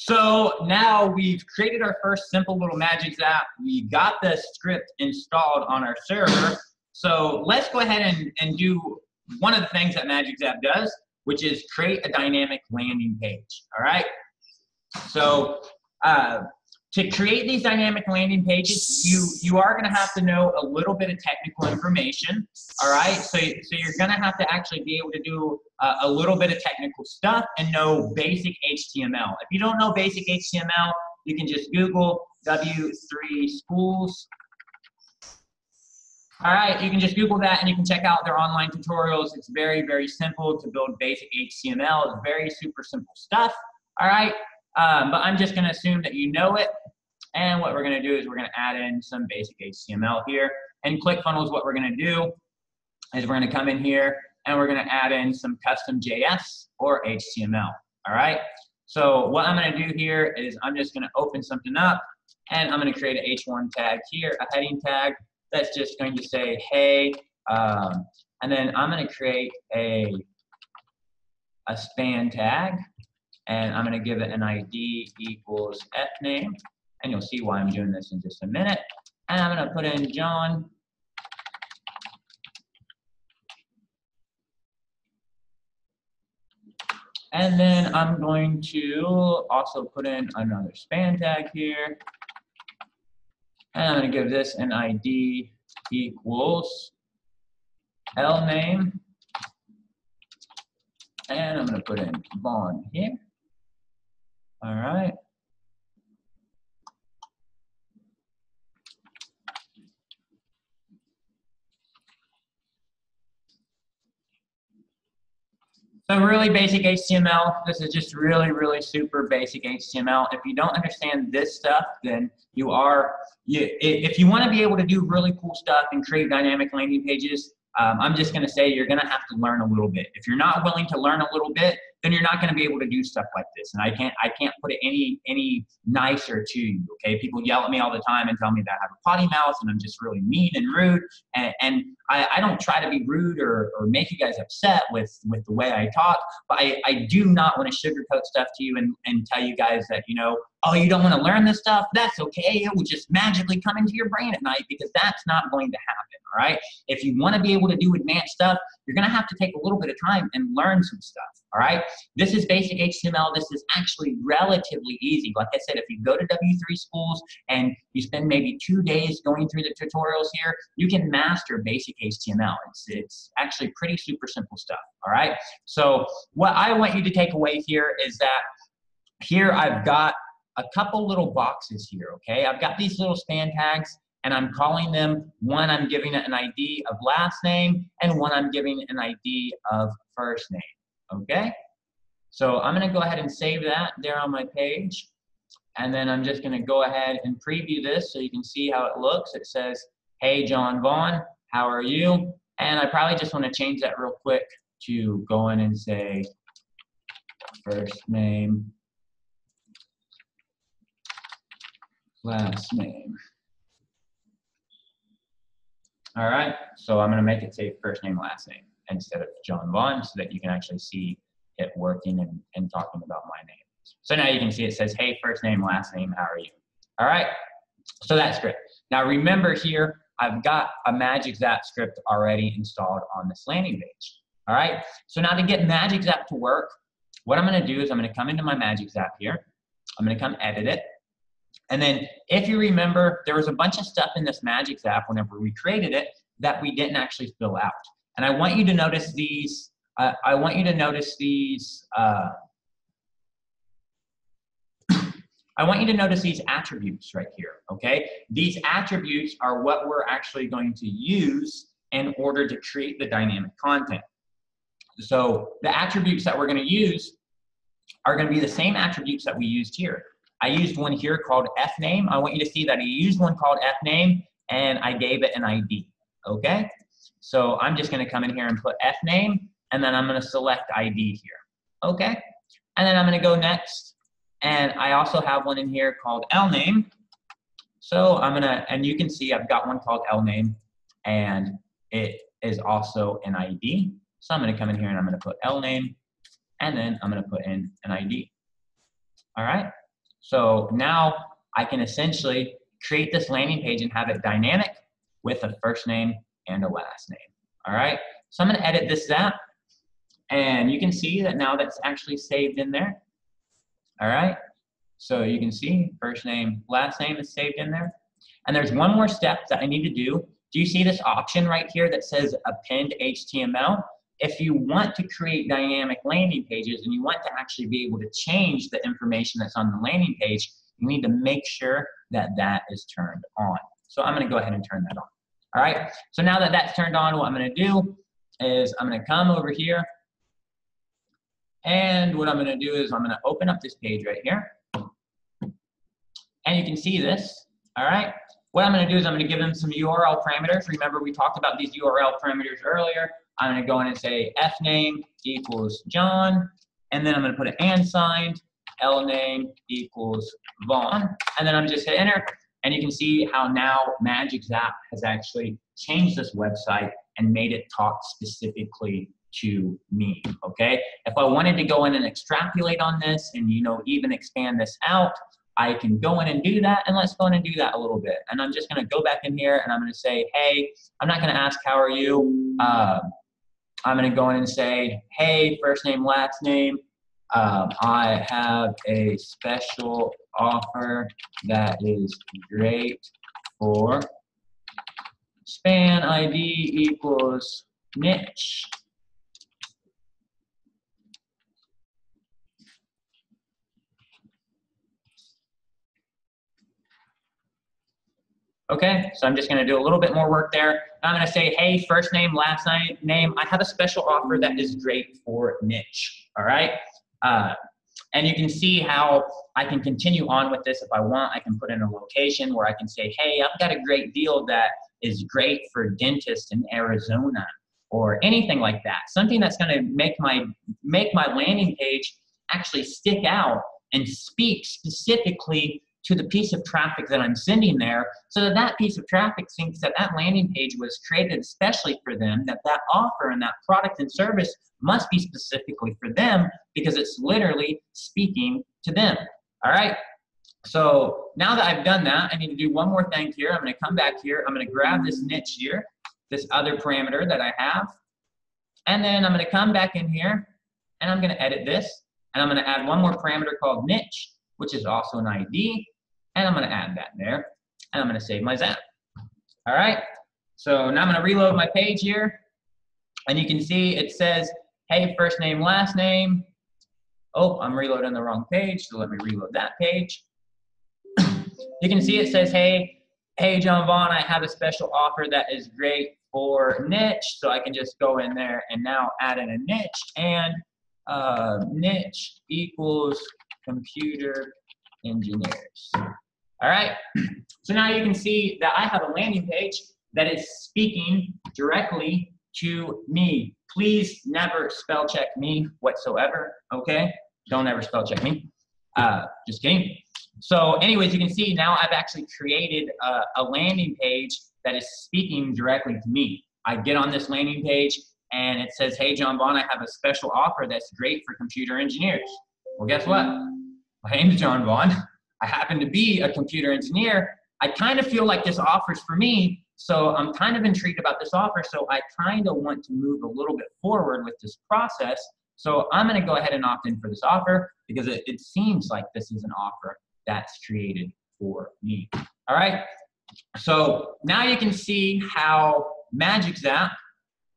So now we've created our first simple little Magic app. We got the script installed on our server. So let's go ahead and do one of the things that Magic App does, which is create a dynamic landing page. All right. So to create these dynamic landing pages, you are going to have to know a little bit of technical information. All right. So you're going to have to actually be able to do a little bit of technical stuff and know basic HTML. If you don't know basic HTML, you can just Google W3 Schools. All right, you can just Google that and you can check out their online tutorials. It's very, very simple to build basic HTML. It's very super simple stuff. All right, but I'm just gonna assume that you know it. And what we're gonna do is we're gonna add in some basic HTML here. And ClickFunnels, what we're gonna do is we're gonna come in here and we're gonna add in some custom JS or HTML, all right? So what I'm gonna do here is I'm just gonna open something up and I'm gonna create an H1 tag here, a heading tag. That's just going to say, hey, and then I'm going to create a span tag, and I'm going to give it an ID equals fname, and you'll see why I'm doing this in just a minute. And I'm going to put in John. And then I'm going to also put in another span tag here. And I'm going to give this an ID equals lname. And I'm going to put in Vaughn here. All right. So really basic HTML. This is just really, really super basic HTML. If you don't understand this stuff, then if you want to be able to do really cool stuff and create dynamic landing pages, I'm just going to say you're going to have to learn a little bit. If you're not willing to learn a little bit, then you're not going to be able to do stuff like this. And I can't put it any nicer to you. Okay, people yell at me all the time and tell me that I have a potty mouth and I'm just really mean and rude. And I don't try to be rude or make you guys upset with the way I talk, but I do not want to sugarcoat stuff to you and tell you guys that, you know, oh, you don't want to learn this stuff? That's okay. It will just magically come into your brain at night, because that's not going to happen, all right? If you want to be able to do advanced stuff, you're going to have to take a little bit of time and learn some stuff, all right? This is basic HTML. This is actually relatively easy. Like I said, if you go to W3 Schools and you spend maybe 2 days going through the tutorials here, you can master basic HTML. It's actually pretty super simple stuff, all right? So what I want you to take away here is that here I've got a couple little boxes here, okay? I've got these little span tags, and I'm calling them, one I'm giving it an ID of last name, and one I'm giving an ID of first name, okay? So I'm gonna go ahead and save that there on my page, and then I'm just gonna go ahead and preview this so you can see how it looks. It says, hey, John Vaughn, how are you? And I probably just wanna change that real quick to go in and say, first name, last name. All right, so I'm gonna make it say first name, last name instead of John Vaughn, so that you can actually see it working and talking about my name. So now you can see it says, hey, first name, last name, how are you? All right, so that's great. Now remember here, I've got a Magic Zap script already installed on this landing page. All right, so now to get Magic Zap to work, what I'm gonna do is I'm gonna come into my Magic Zap here. I'm gonna come edit it. And then if you remember, there was a bunch of stuff in this Magic Zap whenever we created it that we didn't actually fill out. And I want you to notice these, I want you to notice these attributes right here, okay? These attributes are what we're actually going to use in order to create the dynamic content. So the attributes that we're gonna use are gonna be the same attributes that we used here. I used one here called fname. I want you to see that I used one called fname and I gave it an ID, okay? So I'm just gonna come in here and put fname, and then I'm gonna select ID here, okay? And then I'm gonna go next, and I also have one in here called lname. So I'm gonna, and you can see I've got one called lname, and it is also an ID. So I'm gonna come in here and I'm gonna put lname, and then I'm gonna put in an ID, all right? So now I can essentially create this landing page and have it dynamic with a first name and a last name. All right, so I'm going to edit this zap, and you can see that now that's actually saved in there. All right, so you can see first name, last name is saved in there. And there's one more step that I need to do. Do you see this option right here that says append HTML? If you want to create dynamic landing pages and you want to actually be able to change the information that's on the landing page, you need to make sure that that is turned on. So I'm going to go ahead and turn that on. All right, so now that that's turned on, what I'm going to do is I'm going to come over here, and what I'm going to do is I'm going to open up this page right here, and you can see this. All right, what I'm going to do is I'm going to give them some URL parameters. Remember, we talked about these URL parameters earlier. I'm going to go in and say fname equals John, and then I'm going to put an and sign, lname equals Vaughn, and then I'm just hit enter. And you can see how now Magic Zap has actually changed this website and made it talk specifically to me, okay? If I wanted to go in and extrapolate on this and, you know, even expand this out, I can go in and do that, and let's go in and do that a little bit. And I'm just gonna go back in here and I'm gonna say, hey, I'm not gonna ask how are you. I'm gonna go in and say, hey, first name, last name. I have a special offer that is great for span ID equals niche. Okay, so I'm just gonna do a little bit more work there. I'm gonna say, hey, first name, last name, I have a special offer that is great for niche, all right? And you can see how I can continue on with this if I want. I can put in a location where I can say, hey, I've got a great deal that is great for dentists in Arizona, or anything like that. Something that's gonna make my landing page actually stick out and speak specifically to the piece of traffic that I'm sending there, so that that piece of traffic thinks that that landing page was created especially for them, that that offer and that product and service must be specifically for them because it's literally speaking to them. All right, so now that I've done that, I need to do one more thing here. I'm going to come back here. I'm going to grab this niche here, this other parameter that I have, and then I'm going to come back in here and I'm going to edit this, and I'm going to add one more parameter called niche, which is also an ID, and I'm going to add that there, and I'm going to save my Zap. All right, so now I'm going to reload my page here, and you can see it says, hey, first name, last name. Oh, I'm reloading the wrong page, so let me reload that page. You can see it says, hey, John Vaughn, I have a special offer that is great for niche, so I can just go in there and now add in a niche, and niche equals computer engineers. All right, so now you can see that I have a landing page that is speaking directly to me. Please never spell check me whatsoever, okay? Don't ever spell check me. Just kidding. So anyways, you can see now I've actually created a landing page that is speaking directly to me. I get on this landing page and it says, hey, John Vaughn, I have a special offer that's great for computer engineers. Well, guess what? My name is John Vaughn. I happen to be a computer engineer. I kind of feel like this offer's for me, so I'm kind of intrigued about this offer, so I kind of want to move a little bit forward with this process. So I'm going to go ahead and opt in for this offer because it seems like this is an offer that's created for me. All right, so now you can see how Magic Zap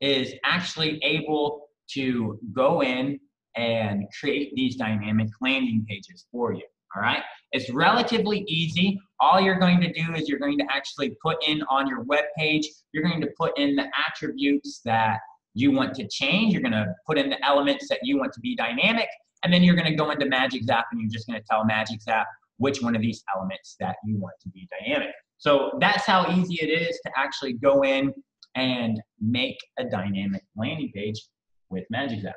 is actually able to go in and create these dynamic landing pages for you. All right, it's relatively easy. All you're going to do is you're going to actually put in on your web page, you're going to put in the attributes that you want to change. You're going to put in the elements that you want to be dynamic, and then you're going to go into Magic Zap and you're just going to tell Magic Zap which one of these elements that you want to be dynamic. So that's how easy it is to actually go in and make a dynamic landing page with Magic Zap.